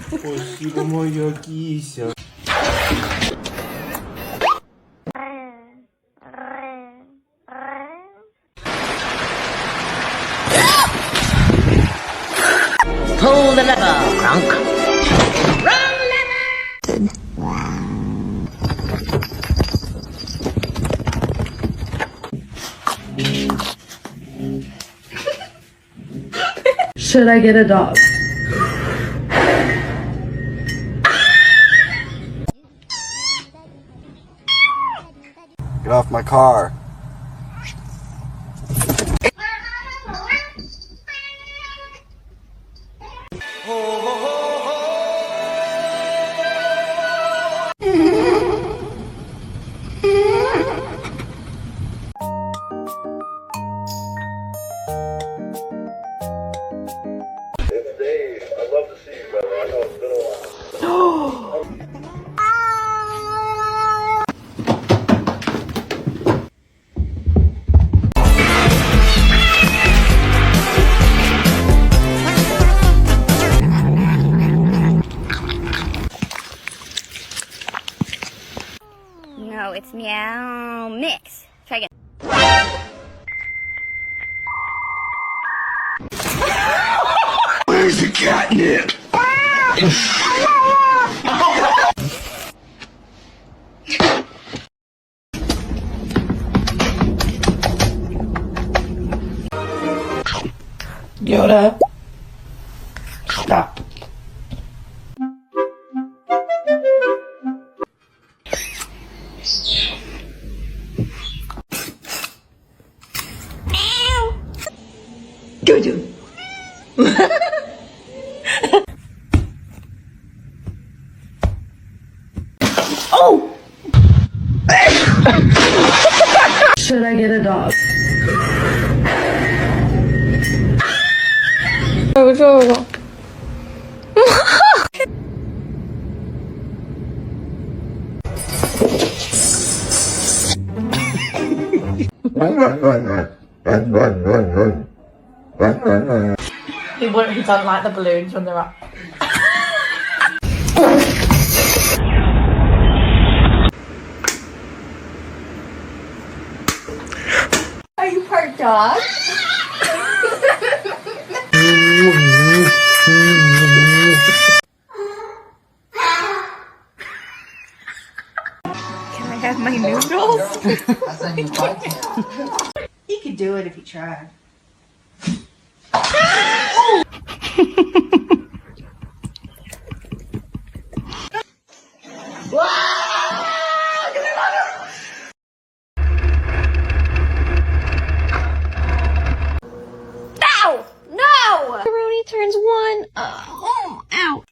Спасибо, моя кися. Pull the lever, Kronk. Should I get a dog? Get off my car. No, it's meow mix. Try again. Where's the catnip? Yoda. Stop. Jojo. Oh! Should I get a dog? 저거. He doesn't like the balloons when they're up. Are you part dog? Can I have my noodles? He could do it if he tried. Ow! No! Rooney turns one. Ow.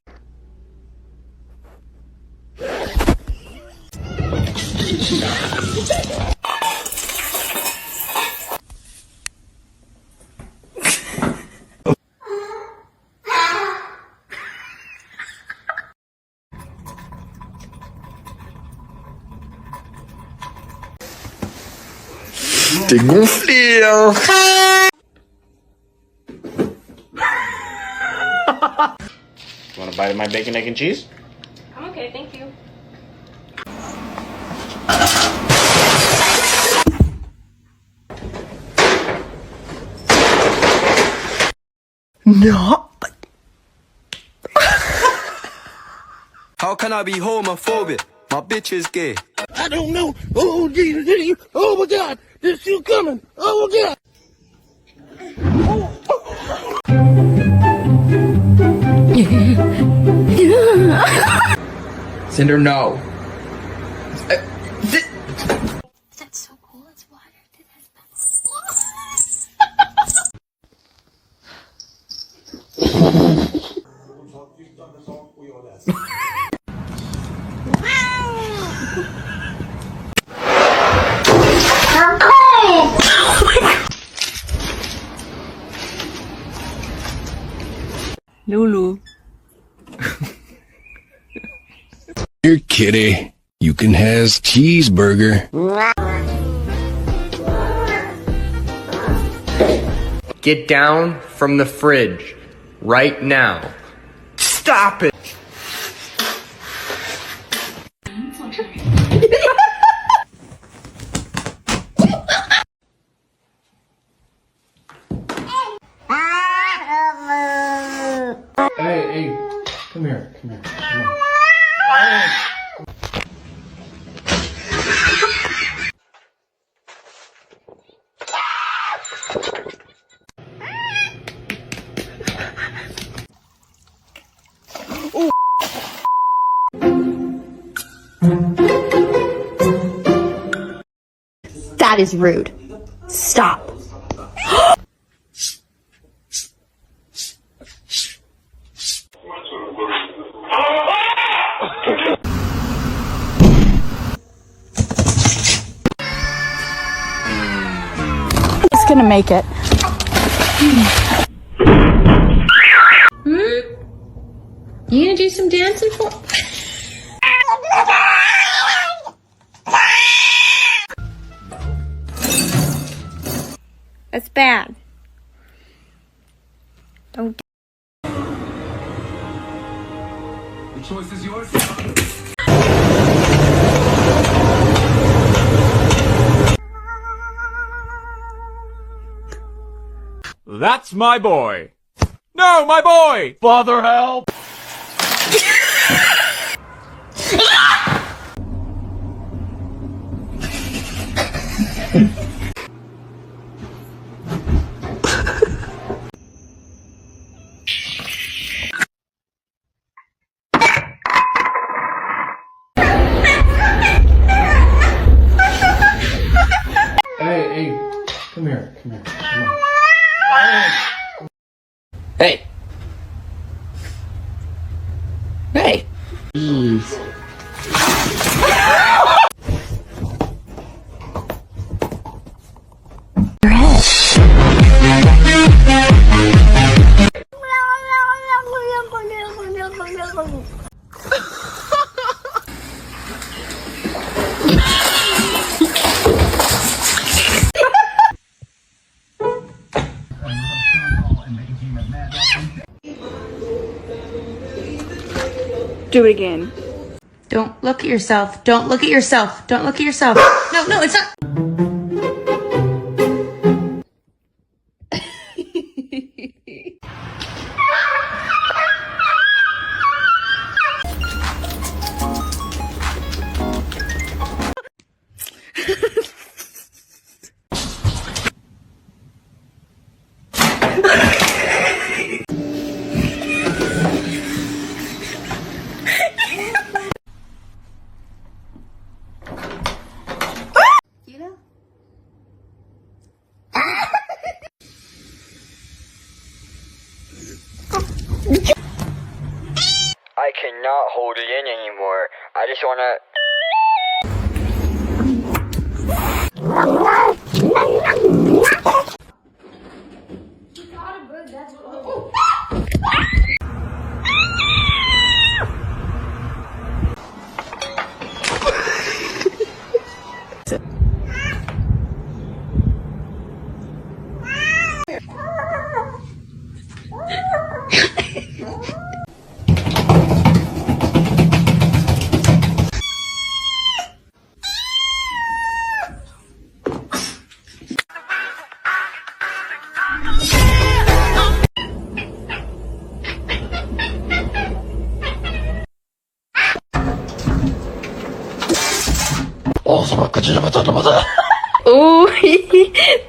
T'es gonflé, hein. Want a bite of my bacon, egg, and cheese? I'm okay, thank you. No. How can I be homophobic? My bitch is gay. I don't know. Oh, Jesus. Oh, my God. There's still coming. Oh, my God. Cinder, no. That's so cool. It's water. Lulu. Here, kitty. You can has cheeseburger. Get down from the fridge right now. Stop it! Hey, come here, come on. That is rude. Stop. It's gonna make it. You gonna do some dancing for? That's bad. Don't. The choice is yours. That's my boy. No, my boy! Father, help! Hey, come here, come on. Hey. Hey. Jeez. Your head. Do it again. Don't look at yourself. Don't look at yourself. Don't look at yourself. No, it's not. I cannot hold it in anymore. I just wanna...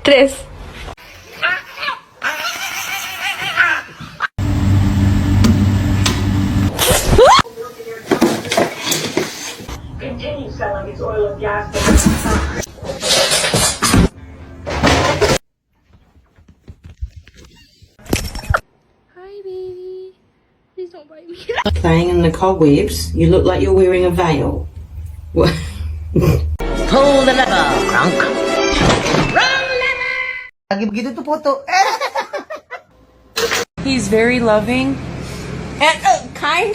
Tres. Continue selling its oil and gas. Hi, baby. Please don't bite me. Playing in the cobwebs. You look like you're wearing a veil. What? Pull the lever, Kronk. Lagi begitu tuh foto. He's very loving and kind.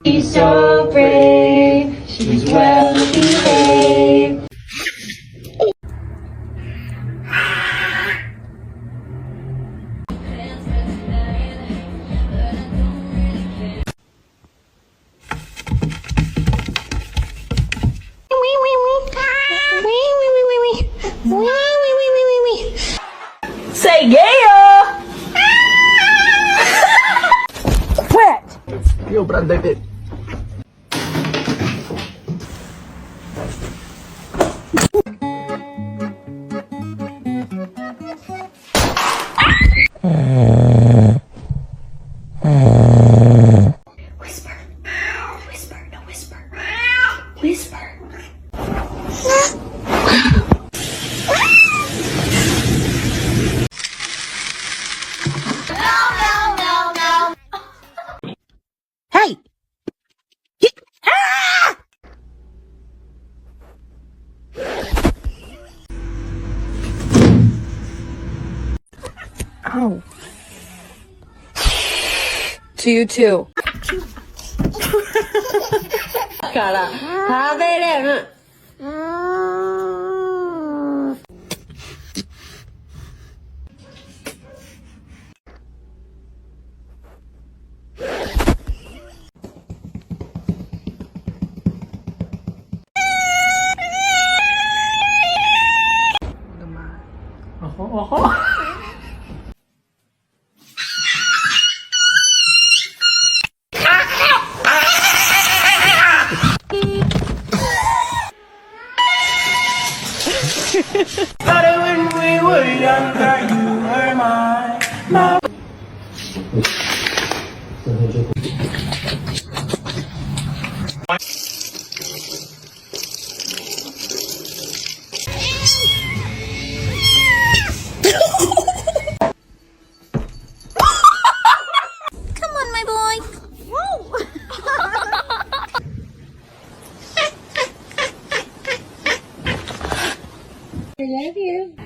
She's so brave. She's well behaved. Say yeah! Quit! Yo, branded. Whisper. Whisper. No, whisper. Whisper. Hey! Oh. To you too. から食べれる。Come on, my boy. Whoa. I love you.